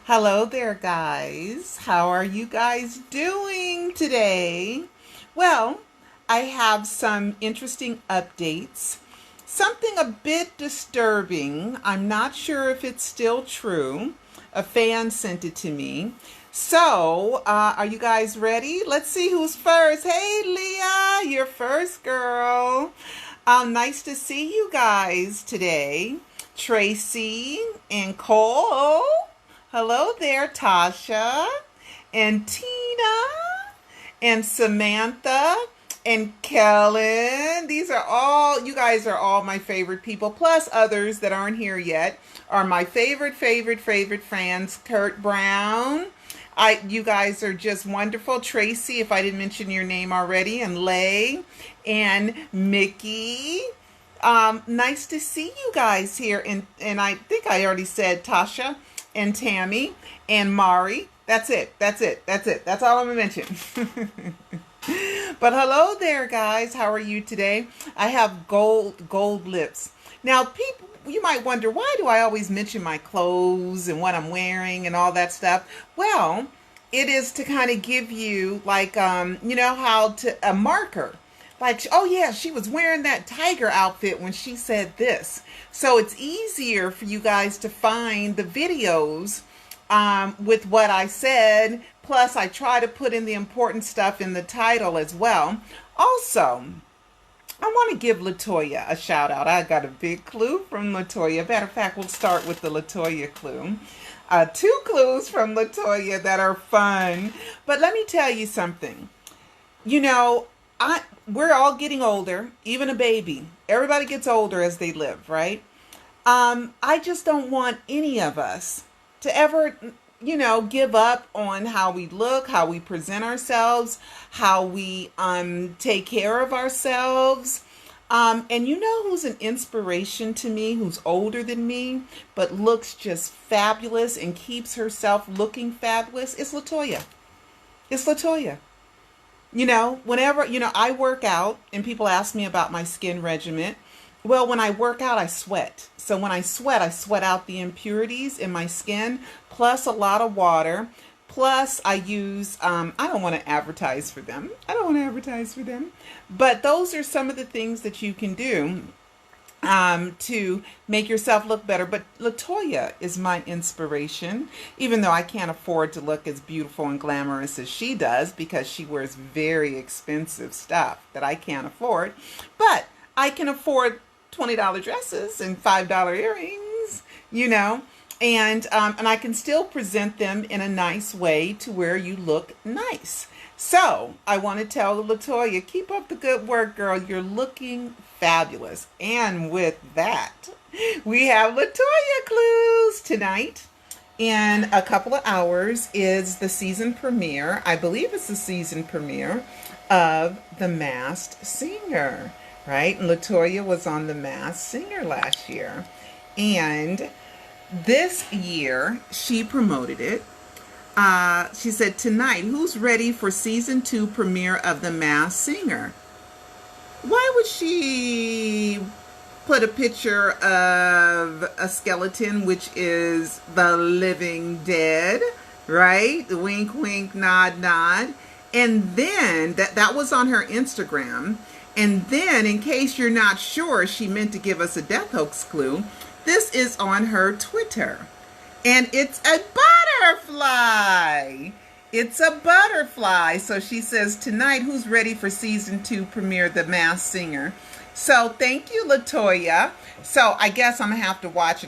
Hello there, guys. How are you guys doing today? Well, I have some interesting updates. Something a bit disturbing. I'm not sure if it's still true. A fan sent it to me. So, are you guys ready? Let's see who's first. Hey, Leah, you're first, girl. Nice to see you guys today. Tracy and Cole. Hello there, Tasha and Tina and Samantha and Kellen. These are all, you guys are all my favorite people, plus others that aren't here yet are my favorite fans. Kurt Brown. You guys are just wonderful. Tracy, if I didn't mention your name already, and Lay and Mickey. Nice to see you guys here, and I think I already said Tasha and Tammy and Mari. That's it. That's all I'm gonna mention. But hello there, guys. How are you today? I have gold lips. Now, people, you might wonder, why do I always mention my clothes and what I'm wearing and all that stuff? Well, it is to kind of give you like you know how to a marker. Like, oh yeah, she was wearing that tiger outfit when she said this. So it's easier for you guys to find the videos with what I said. Plus, I try to put in the important stuff in the title as well. Also, I want to give Latoya a shout out. I got a big clue from Latoya. Matter of fact, we'll start with the Latoya clue. Two clues from Latoya that are fun. But let me tell you something. You know, we're all getting older, even a baby. Everybody gets older as they live, right? I just don't want any of us to ever, give up on how we look, how we present ourselves, how we take care of ourselves. And you know who's an inspiration to me, who's older than me, but looks just fabulous and keeps herself looking fabulous? It's Latoya. It's Latoya. Whenever, I work out and people ask me about my skin regimen. Well, when I work out, I sweat. So when I sweat out the impurities in my skin, plus a lot of water. Plus I use, I don't want to advertise for them. But those are some of the things that you can do to make yourself look better. But Latoya is my inspiration, even though I can't afford to look as beautiful and glamorous as she does because she wears very expensive stuff that I can't afford. But I can afford $20 dresses and $5 earrings, and I can still present them in a nice way to where you look nice. So I want to tell Latoya, keep up the good work, girl. You're looking fabulous. And with that, we have Latoya clues tonight. In a couple of hours is the season premiere. I believe it's the season premiere of The Masked Singer, right? And Latoya was on The Masked Singer last year. And this year, she promoted it. She said, tonight, who's ready for season 2 premiere of The Masked Singer? Why would she put a picture of a skeleton, which is the living dead, right? Wink, wink, nod, nod. And then that was on her Instagram. And then, in case you're not sure, she meant to give us a death hoax clue. This is on her Twitter. And it's a butterfly. It's a butterfly. So she says, tonight, who's ready for season 2 premiere, The Masked Singer? So thank you, Latoya. So I guess I'm going to have to watch it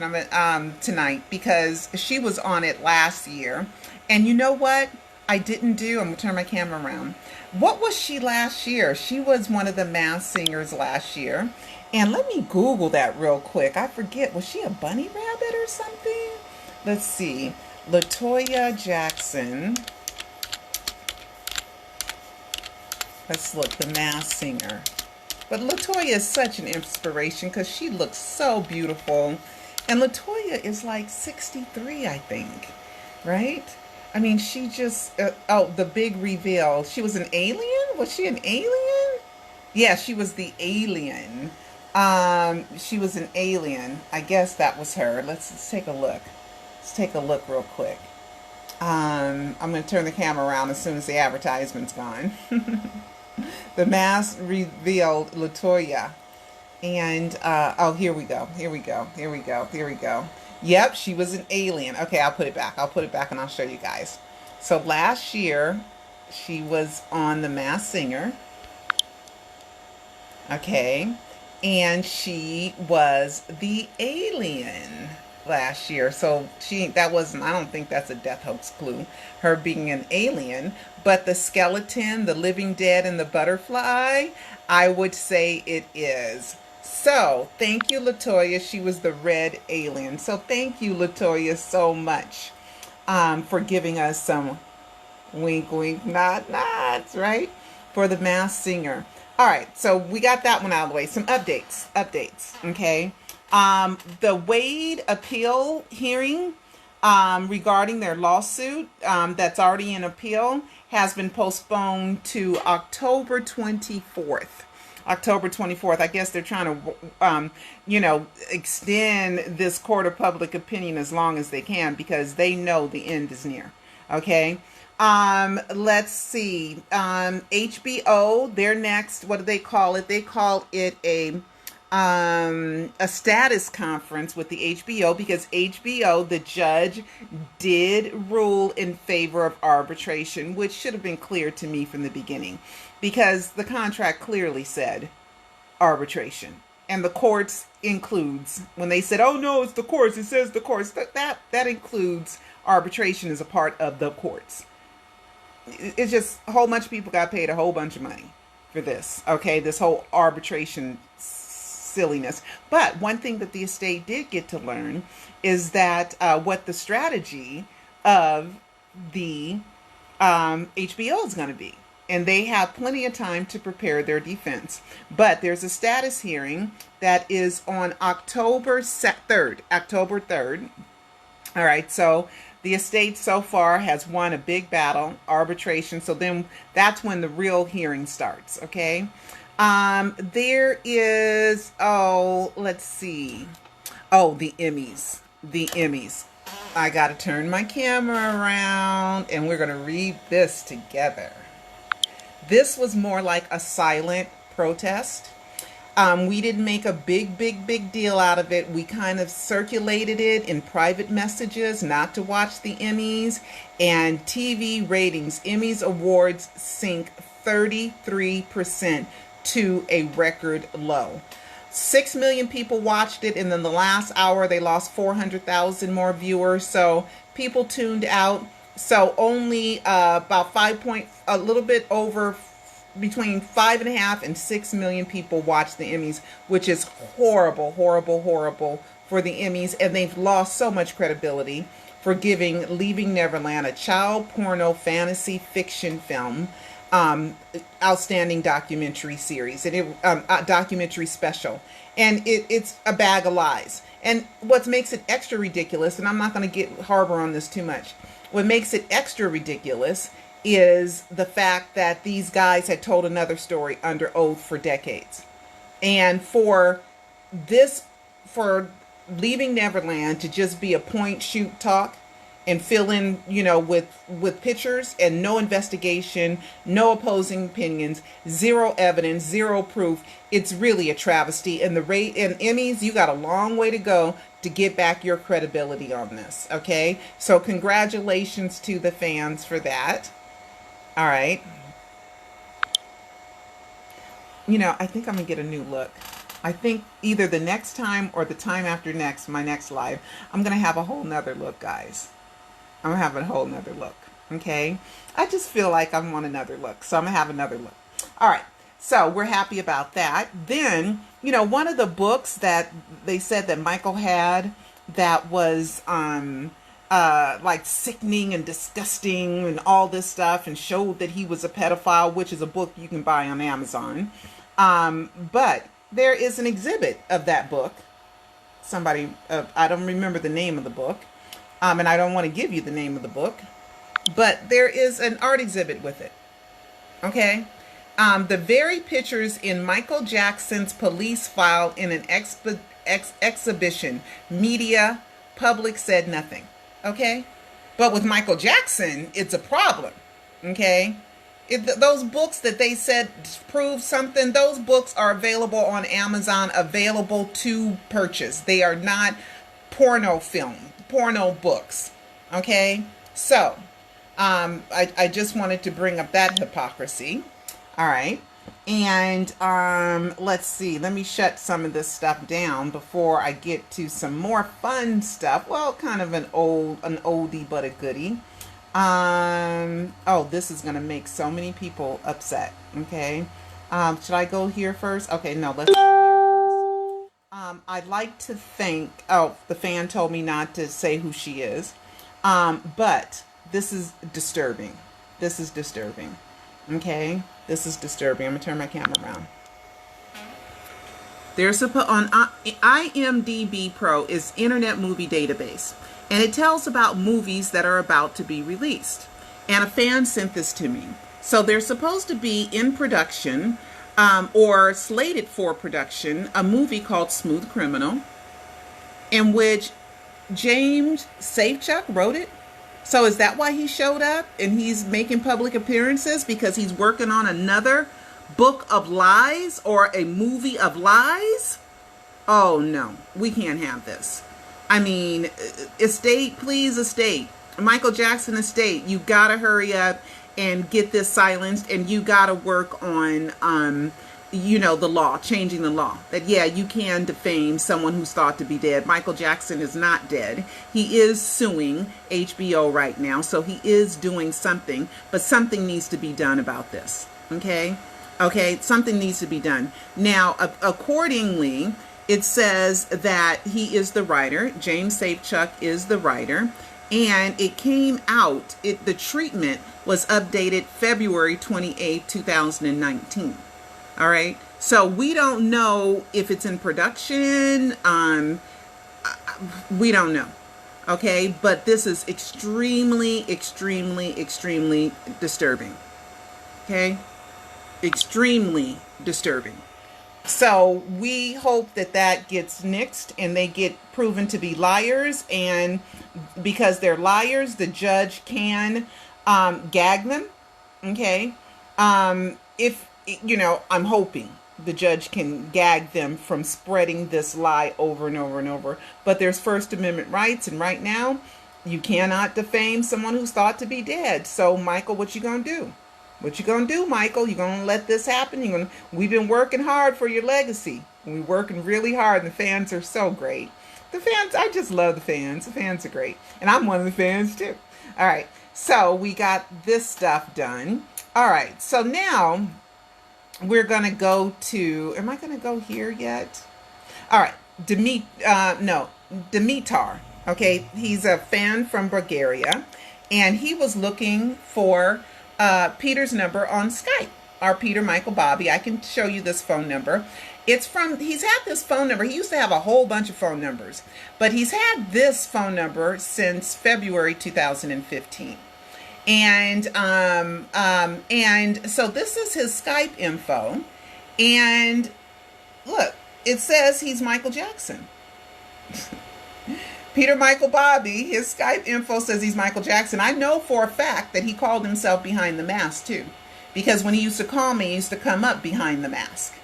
tonight because she was on it last year. And you know what? I'm going to turn my camera around. What was she last year? She was one of the Masked Singers last year. And let me Google that real quick. I forget. Was she a bunny rabbit or something? Let's see. Latoya Jackson. Let's look. The Masked Singer. But Latoya is such an inspiration because she looks so beautiful. And Latoya is like 63, I think. Right? I mean, she just... the big reveal. She was an alien? Was she an alien? Yeah, she was the alien. She was an alien. I guess that was her. Let's take a look. Let's take a look real quick. I'm going to turn the camera around as soon as the advertisement's gone. The mask revealed Latoya. And, oh, here we go. Here we go. Here we go. Here we go. Yep, she was an alien. Okay, I'll put it back. I'll put it back and I'll show you guys. So last year, she was on The Masked Singer. Okay. And she was the alien last year. So that wasn't, I don't think that's a death hoax clue, her being an alien. But the skeleton, the living dead, and the butterfly, I would say it is. So thank you, Latoya. She was the red alien. So thank you, Latoya, so much for giving us some wink, wink, nod, nods, right? For The Masked Singer. All right, so we got that one out of the way. Some updates, okay? The Wade appeal hearing regarding their lawsuit that's already in appeal has been postponed to October 24th. October 24th. I guess they're trying to, extend this court of public opinion as long as they can because they know the end is near. Okay. Let's see. HBO, they're next. What do they call it? They call it a status conference with the HBO because HBO, the judge, did rule in favor of arbitration, which should have been clear to me from the beginning because the contract clearly said arbitration. And the courts includes, when they said, oh no, it's the courts, it says the courts, that includes arbitration as a part of the courts. It's just a whole bunch of people got paid a whole bunch of money for this, okay, this whole arbitration silliness. But one thing that the estate did get to learn is that what the strategy of the HBO is going to be. And they have plenty of time to prepare their defense. But there's a status hearing that is on October 3rd. October 3rd. All right, so the estate so far has won a big battle, arbitration. So then that's when the real hearing starts, okay? There is, let's see. Oh, the Emmys. The Emmys. I got to turn my camera around and we're going to read this together. This was more like a silent protest. We didn't make a big deal out of it. We kind of circulated it in private messages not to watch the Emmys. And TV ratings, Emmys awards sink 33% to a record low. 6 million people watched it, and then the last hour they lost 400,000 more viewers. So people tuned out. So only about a little bit over, between 5.5 and 6 million people watched the Emmys, which is horrible for the Emmys, and they've lost so much credibility for giving Leaving Neverland, a child porno fantasy fiction film, outstanding documentary series, and documentary special, and it's a bag of lies. And what makes it extra ridiculous, and I'm not going to harbor on this too much. What makes it extra ridiculous is the fact that these guys had told another story under oath for decades. And for Leaving Neverland to just be a point shoot talk and fill in, with pictures and no investigation, no opposing opinions, zero evidence, zero proof, it's really a travesty. And Emmys, you got a long way to go to get back your credibility on this, okay? So congratulations to the fans for that. All right. I think I'm going to get a new look. I think either the next time or the time after next, my next live, I'm going to have a whole nother look, guys. I'm going to have a whole nother look, okay? I just feel like I want another look, so I'm going to have another look. All right. So we're happy about that. Then, one of the books that they said that Michael had that was like sickening and disgusting and all this stuff, and showed that he was a pedophile, which is a book you can buy on Amazon. But there is an exhibit of that book. Somebody, I don't remember the name of the book, and I don't want to give you the name of the book, but there is an art exhibit with it. Okay. The very pictures in Michael Jackson's police file in an exhibition, media, public said nothing. Okay? But with Michael Jackson, it's a problem. Okay? Those books that they said prove something, those books are available on Amazon, available to purchase. They are not porno film, porno books. Okay? So, I just wanted to bring up that hypocrisy. All right. And let's see. Let me shut some of this stuff down before I get to some more fun stuff. Well, kind of an oldie but a goodie. Oh, this is gonna make so many people upset. Okay. Should I go here first? Okay, no, let's go here first. I'd like to thank. Oh, the fan told me not to say who she is. But this is disturbing. This is disturbing. Okay, this is disturbing. I'm gonna turn my camera around. There's on IMDb Pro is Internet Movie Database, and it tells about movies that are about to be released. And a fan sent this to me. So they're supposed to be in production, or slated for production, a movie called Smooth Criminal, in which James Safechuck wrote it. So is that why he showed up and he's making public appearances? Because he's working on another book of lies or a movie of lies? Oh no, we can't have this. I mean, estate, please, estate. Michael Jackson estate, you gotta hurry up and get this silenced, and you gotta work on the law, changing the law. That, yeah, you can defame someone who's thought to be dead. Michael Jackson is not dead. He is suing HBO right now, so he is doing something, but something needs to be done about this. Okay? Okay, something needs to be done. Now, accordingly, it says that he is the writer. James Safechuck is the writer. And it came out, the treatment was updated February 28, 2019. All right. So we don't know if it's in production. We don't know. Okay. But this is extremely, extremely, extremely disturbing. Okay. Extremely disturbing. So we hope that that gets nixed and they get proven to be liars. And because they're liars, the judge can gag them. Okay. I'm hoping the judge can gag them from spreading this lie over and over and over. But there's First Amendment rights, and right now, you cannot defame someone who's thought to be dead. So, Michael, what you gonna do? What you gonna do, Michael? You gonna let this happen? We've been working hard for your legacy. We're working really hard, and the fans are so great. The fans, I just love the fans. The fans are great, and I'm one of the fans too. All right, so we got this stuff done. All right, so now we're going to go to, am I going to go here yet? All right. Dimitar. Okay. He's a fan from Bulgaria, and he was looking for Peter's number on Skype. Our Peter Michael Bobby. I can show you this phone number. He's had this phone number. He used to have a whole bunch of phone numbers, but he's had this phone number since February 2015. And so this is his Skype info, and look, it says he's Michael Jackson. Peter Michael Bobby, his Skype info says he's Michael Jackson. I know for a fact that he called himself Behind the Mask too, because when he used to call me, he used to come up behind the mask.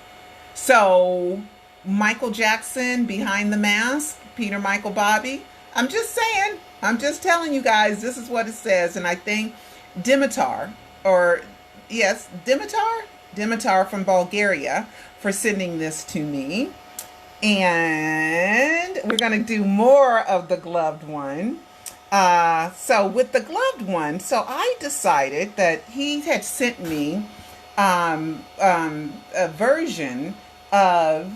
So Michael Jackson, Behind the Mask, Peter Michael Bobby. I'm just saying. I'm just telling you guys, this is what it says. And I thank Dimitar from Bulgaria for sending this to me. And we're going to do more of the gloved one. So with the gloved one, so I decided that he had sent me a version of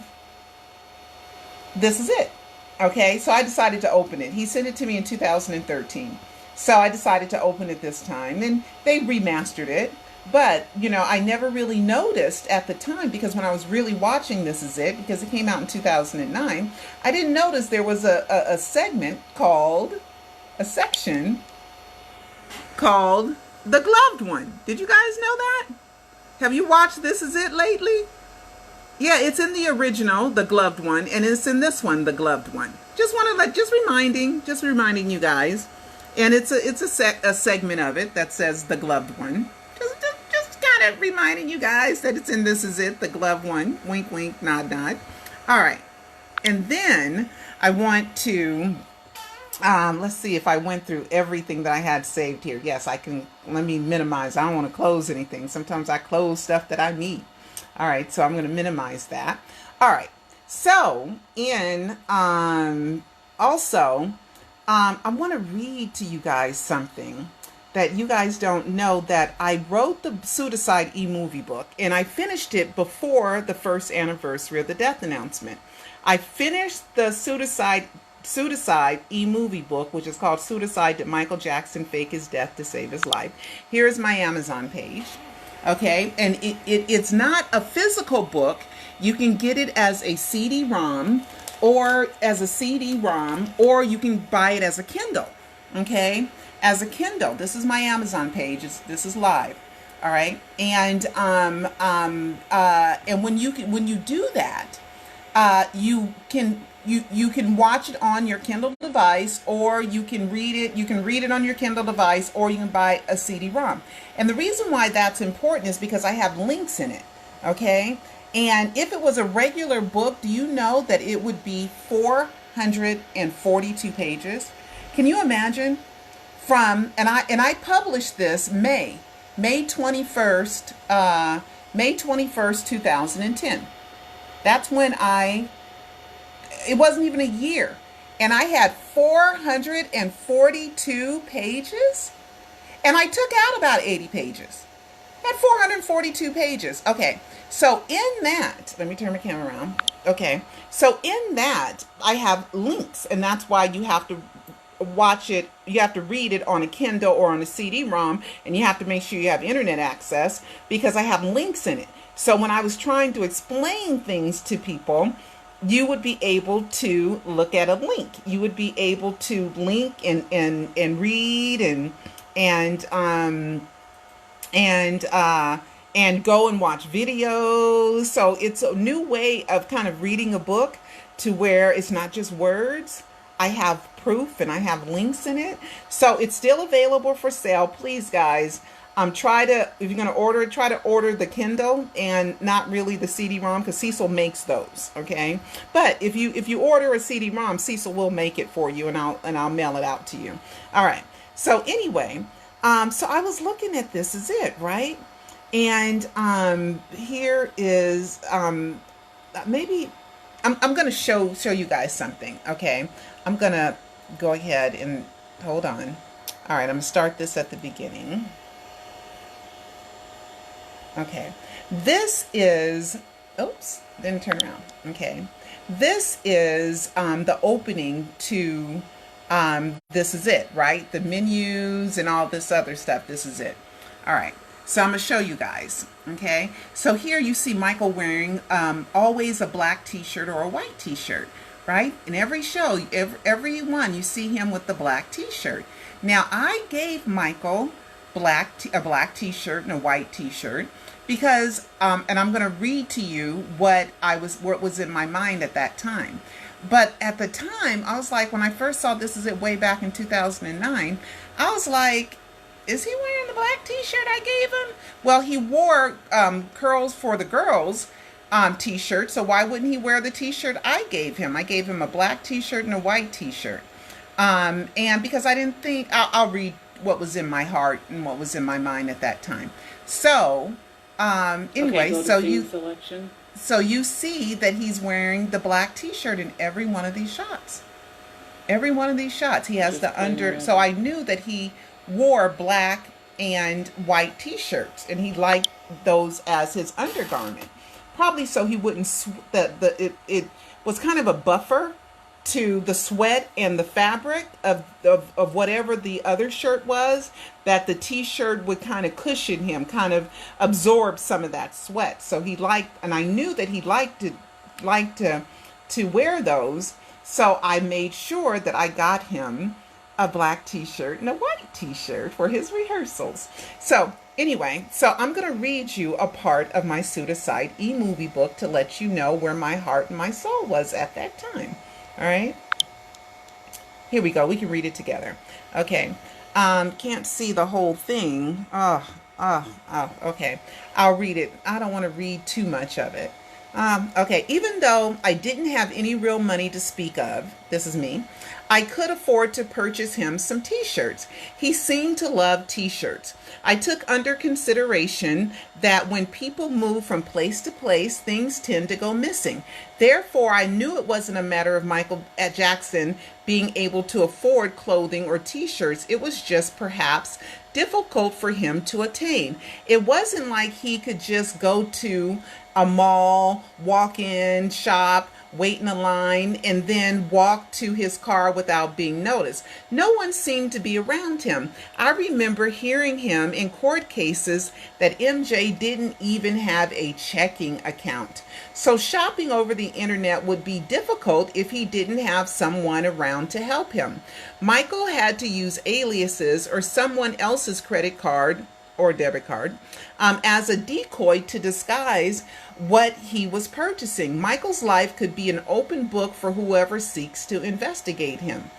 This Is It. Okay, so I decided to open it. He sent it to me in 2013. So I decided to open it this time, and they remastered it. But, I never really noticed at the time, because when I was really watching This Is It, because it came out in 2009, I didn't notice there was a section called The Gloved One. Did you guys know that? Have you watched This Is It lately? Yeah, it's in the original, The Gloved One, and it's in this one, The Gloved One. Just reminding you guys. And it's a segment of it that says the gloved one. Just kind of reminding you guys that it's in This Is It, the gloved one. Wink, wink, nod, nod. All right. And then I want to, let's see if I went through everything that I had saved here. Yes, I can. Let me minimize. I don't want to close anything. Sometimes I close stuff that I need. All right. So I'm going to minimize that. All right. So also, I want to read to you guys something that you guys don't know, that I wrote the Pseudocide Emoviebook, and I finished it before the first anniversary of the death announcement. I finished the Pseudocide Emoviebook, which is called Pseudocide: Did Michael Jackson Fake His Death to Save His Life? Here's my Amazon page. Okay, and it's not a physical book. You can get it as a CD-ROM, or or you can buy it as a Kindle. Okay, as a Kindle. This is my Amazon page. This is live. All right, and when you do that, you can watch it on your Kindle device, or you can read it. You can read it on your Kindle device, or you can buy a CD-ROM. And the reason why that's important is because I have links in it. Okay. And if it was a regular book, do you know that it would be 442 pages? Can you imagine? And I published this May 21st, 2010. That's when it wasn't even a year. And I had 442 pages. And I took out about 80 pages. I had 442 pages. Okay. So in that, let me turn my camera around. Okay. So in that, I have links, and that's why you have to watch it. You have to read it on a Kindle or on a CD-ROM, and you have to make sure you have internet access, because I have links in it. So when I was trying to explain things to people, you would be able to look at a link. You would be able to link and read and go and watch videos. So it's a new way of kind of reading a book, to where it's not just words. I have proof and I have links in it. So it's still available for sale. Please, guys, if you're going to order it, try to order the Kindle and not really the CD-ROM, because Cecil makes those. Okay. But if you order a CD-ROM, Cecil will make it for you, and I'll mail it out to you. All right. So anyway, so I was looking at This Is It, right? And here is maybe I'm going to show you guys something. Okay, I'm going to go ahead and hold on. All right, I'm going to start this at the beginning. Okay, this is, oops, didn't turn around. Okay, this is the opening to This Is It, right? The menus and all this other stuff. This is it. All right. So I'm going to show you guys. Okay. So here you see Michael wearing always a black t-shirt or a white t-shirt, right? In every show, every one, you see him with the black t-shirt. Now I gave Michael a black t-shirt and a white t-shirt because, and I'm going to read to you what was in my mind at that time. But at the time, I was like, when I first saw This Is It way back in 2009, I was like, is he wearing the black t-shirt I gave him? Well, he wore Curls for the Girls t-shirt, so why wouldn't he wear the t-shirt I gave him? I gave him a black t-shirt and a white t-shirt. And because I didn't think, I'll read what was in my heart and what was in my mind at that time. So, anyway, okay, so you see that he's wearing the black t-shirt in every one of these shots. Every one of these shots. He has the under, so I knew that he wore black and white t-shirts, and he liked those as his undergarment, probably so he wouldn't it was kind of a buffer to the sweat and the fabric of whatever the other shirt was, that the t-shirt would kind of cushion him, kind of absorb some of that sweat. So he liked, and I knew that he liked to wear those, so I made sure that I got him a black t-shirt and a white t-shirt for his rehearsals. So anyway, so I'm going to read you a part of my Pseudocide Emoviebook to let you know where my heart and my soul was at that time. All right. Here we go. We can read it together. Okay. Can't see the whole thing. Okay. I'll read it. I don't want to read too much of it. Okay. Even though I didn't have any real money to speak of, this is me, I could afford to purchase him some t-shirts. He seemed to love t-shirts. I took under consideration that when people move from place to place, things tend to go missing. Therefore, I knew it wasn't a matter of Michael Jackson being able to afford clothing or t-shirts. It was just perhaps difficult for him to attain. It wasn't like he could just go to a mall, walk in, shop, wait in a line, and then walk to his car without being noticed. No one seemed to be around him. I remember hearing him in court cases that MJ didn't even have a checking account. So shopping over the internet would be difficult if he didn't have someone around to help him. Michael had to use aliases or someone else's credit card or debit card as a decoy to disguise what he was purchasing. Michael's life could be an open book for whoever seeks to investigate him.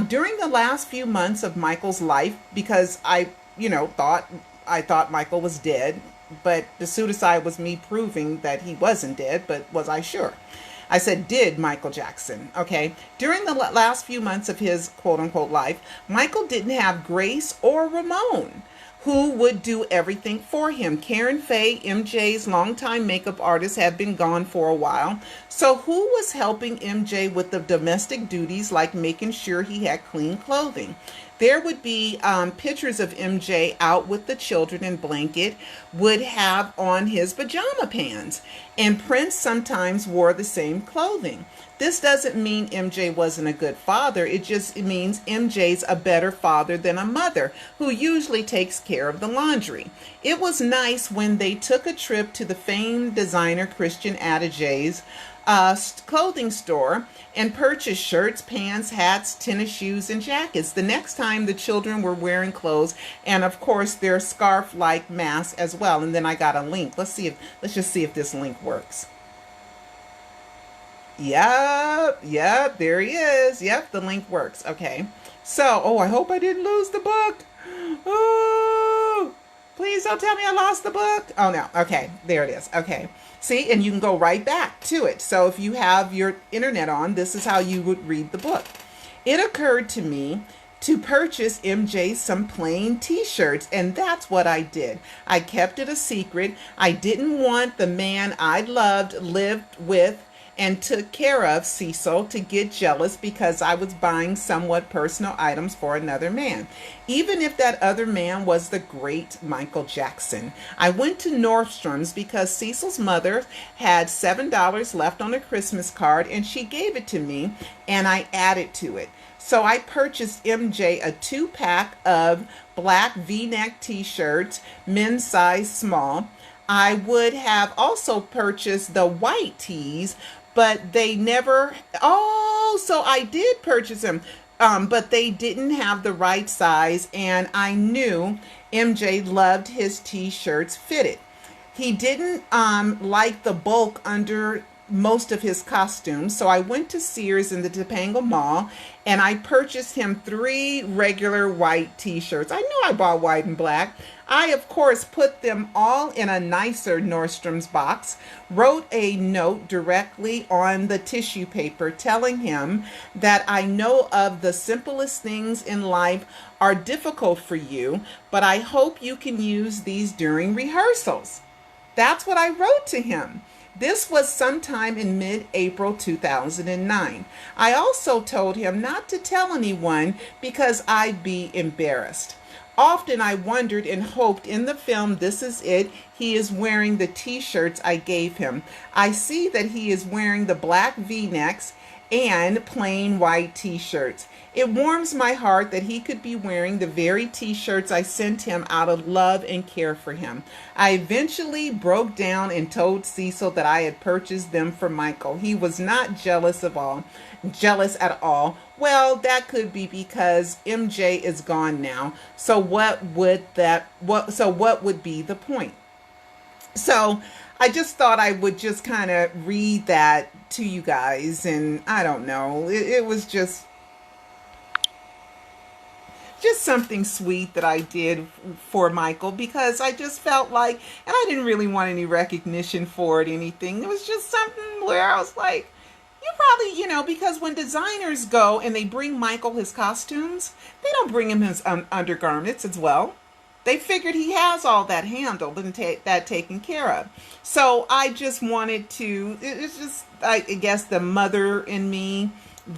During the last few months of Michael's life, because I thought Michael was dead, but the pseudocide was me proving that he wasn't dead, but was I sure? I said, did Michael Jackson. Okay. During the last few months of his quote unquote life, Michael didn't have Grace or Ramon, who would do everything for him. Karen Faye, MJ's longtime makeup artist, had been gone for a while. So who was helping MJ with the domestic duties like making sure he had clean clothing? There would be pictures of MJ out with the children and blanket, would have on his pajama pants. And Prince sometimes wore the same clothing. This doesn't mean MJ wasn't a good father. It means MJ's a better father than a mother who usually takes care of the laundry. It was nice when they took a trip to the famed designer Christian Attage's clothing store and purchased shirts, pants, hats, tennis shoes, and jackets. The next time the children were wearing clothes and of course their scarf-like masks as well. And then I got a link. Let's just see if this link works. Yep, there he is. Yep, the link works. Okay. So, I hope I didn't lose the book. Oh, please don't tell me I lost the book. Oh, no. Okay, there it is. Okay. See, and you can go right back to it. So if you have your internet on, this is how you would read the book. It occurred to me to purchase MJ some plain t-shirts, and that's what I did. I kept it a secret. I didn't want the man I loved, lived with, and took care of, Cecil, to get jealous because I was buying somewhat personal items for another man, even if that other man was the great Michael Jackson. I went to Nordstrom's because Cecil's mother had $7 left on a Christmas card and she gave it to me and I added to it. So I purchased MJ a 2-pack of black V-neck t-shirts, men's size small. I would have also purchased the white tees, but they never, so I did purchase them, but they didn't have the right size, and I knew MJ loved his t-shirts fitted. He didn't like the bulk under most of his costumes, so I went to Sears in the Topanga Mall, and I purchased him 3 regular white t-shirts. I knew I bought white and black. I, of course, put them all in a nicer Nordstrom's box, wrote a note directly on the tissue paper telling him that I know of the simplest things in life are difficult for you, but I hope you can use these during rehearsals. That's what I wrote to him. This was sometime in mid-April 2009. I also told him not to tell anyone because I'd be embarrassed. Often I wondered and hoped in the film This Is It, he is wearing the t-shirts I gave him. I see that he is wearing the black V-necks and plain white t-shirts. It warms my heart that he could be wearing the very t-shirts I sent him out of love and care for him. I eventually broke down and told Cecil that I had purchased them for Michael. He was not jealous at all. Well, that could be because MJ is gone now. So what would be the point? So I just thought I would just kind of read that to you guys, and I don't know. It was just just something sweet that I did for Michael, because I just felt like, and I didn't really want any recognition for it, anything. It was just something where I was like, you probably, because when designers go and they bring Michael his costumes, they don't bring him his undergarments as well. They figured he has all that handled and that taken care of. So I just wanted to, it's just, I guess, the mother in me,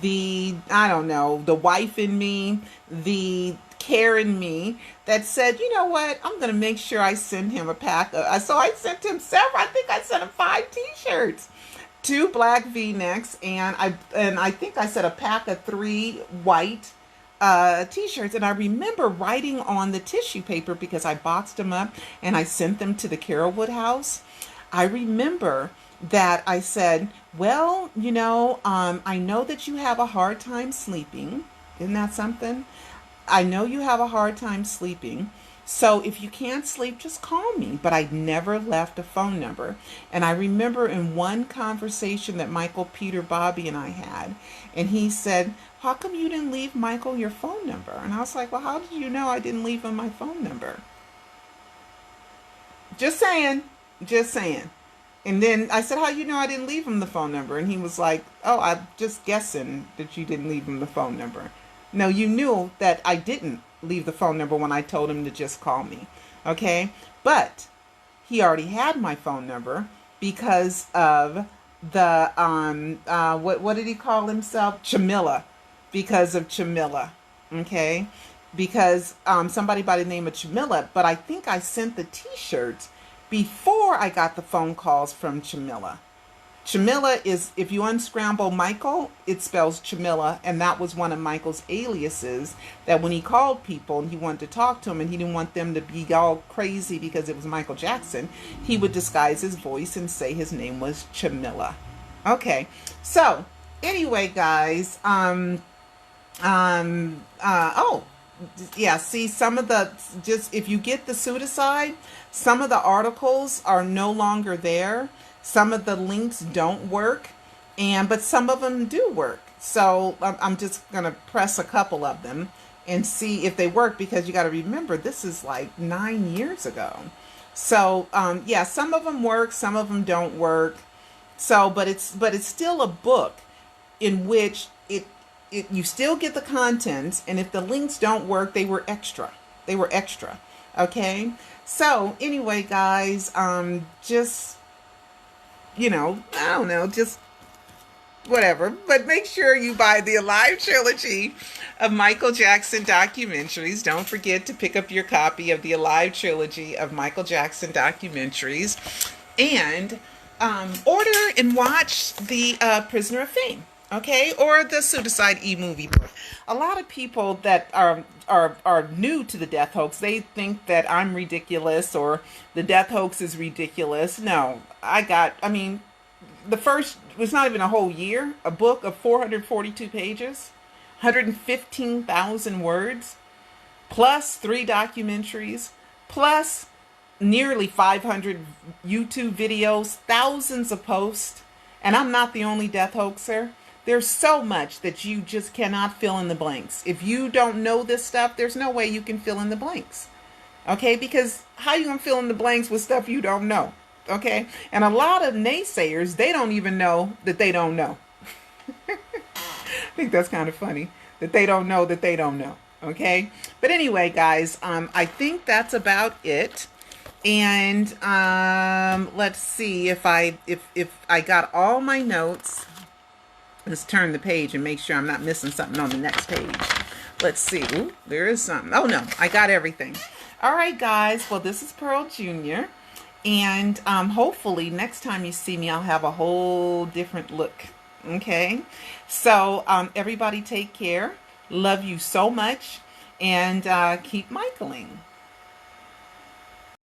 I don't know, the wife in me, the care in me that said, you know what, I'm going to make sure I send him a pack of, so I sent him several, I think I sent him 5 t-shirts, 2 black v-necks, and I think I said a pack of 3 white t-shirts. And I remember writing on the tissue paper, because I boxed them up and I sent them to the Carolwood house. I remember that I said, well, I know that you have a hard time sleeping. Isn't that something? I know you have a hard time sleeping. So if you can't sleep, just call me. But I never left a phone number. And I remember in one conversation that Michael, Peter, Bobby, and I had, and he said, how come you didn't leave Michael your phone number? And I was like, well, how did you know I didn't leave him my phone number? Just saying. Just saying. And then I said, how you know I didn't leave him the phone number? And he was like, oh, I'm just guessing that you didn't leave him the phone number. No, you knew that I didn't leave the phone number when I told him to just call me. Okay? But he already had my phone number because of the, what did he call himself? Chamilla. Because of Chamilla. Okay? Because somebody by the name of Chamilla. But I think I sent the t-shirts before I got the phone calls from Chamilla. Chamilla is, if you unscramble Michael, it spells Chamilla, and that was one of Michael's aliases, that when he called people and he wanted to talk to them and he didn't want them to be all crazy because it was Michael Jackson, he would disguise his voice and say his name was Chamilla. Okay, so anyway, guys, yeah, see, some of the, just if you get the Pseudocide, some of the articles are no longer there. Some of the links don't work, but some of them do work. So I'm just going to press a couple of them and see if they work, because you got to remember, this is like 9 years ago. So yeah, some of them work, some of them don't work. So, but it's still a book in which you still get the contents, and if the links don't work, they were extra. They were extra. Okay. So anyway, guys, just, I don't know, just whatever. But make sure you buy the Alive trilogy of Michael Jackson documentaries. Don't forget to pick up your copy of the Alive trilogy of Michael Jackson documentaries, and order and watch the Prisoner of Fame. Okay, or the Pseudocide Emoviebook. A lot of people that are new to the death hoax, they think that I'm ridiculous or the death hoax is ridiculous. No, the first was not even a whole year. A book of 442 pages, 115,000 words, plus 3 documentaries, plus nearly 500 YouTube videos, thousands of posts, and I'm not the only death hoaxer. There's so much that you just cannot fill in the blanks. If you don't know this stuff, there's no way you can fill in the blanks. Okay? Because how you going to fill in the blanks with stuff you don't know? Okay? And a lot of naysayers, they don't even know that they don't know. I think that's kind of funny, that they don't know that they don't know. Okay? But anyway, guys, I think that's about it. And let's see if I got all my notes. Let's turn the page and make sure I'm not missing something on the next page. Let's see. Ooh, there is something. Oh, no. I got everything. All right, guys. Well, this is Pearl Jr. And hopefully next time you see me, I'll have a whole different look. Okay? So everybody take care. Love you so much. And keep Michaeling.